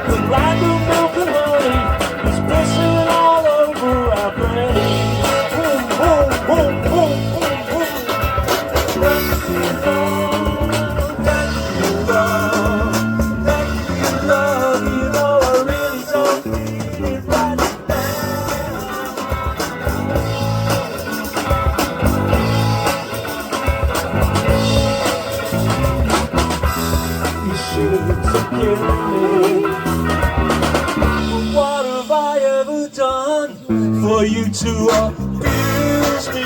The land of milk and honey is pissing all over our brains. Boom, boom, boom, boom, boom, boom. Thank you, love. Thank you, love. Thank you, love. You know I really don't need it right now. You should forgive me. What have I ever done for you to abuse me?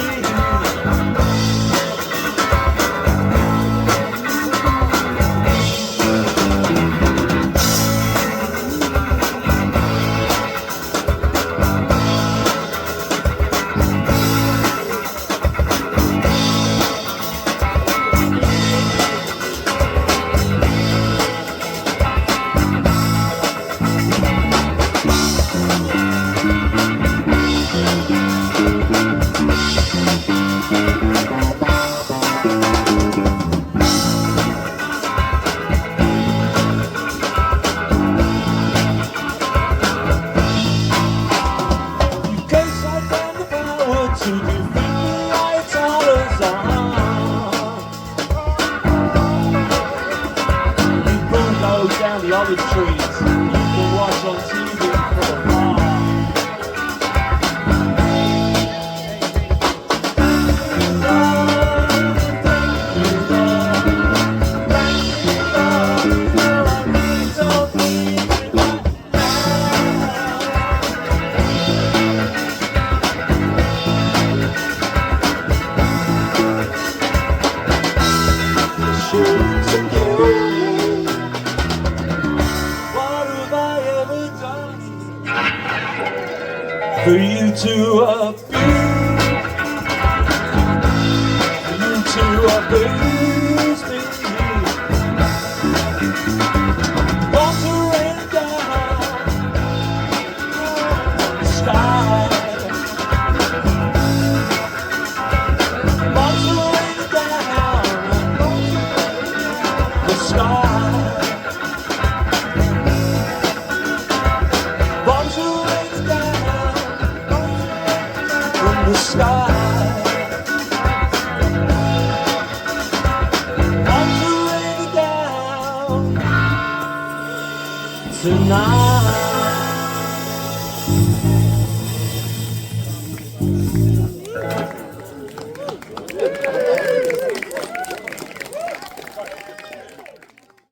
To defeat me, it's all as you bulldoze down the olive trees you can watch on TV from afar. What have I ever done for you to abuse me? Want to rain down the sky. Want to rain down the sky. Want to rain down from the sky. Want to rain down tonight.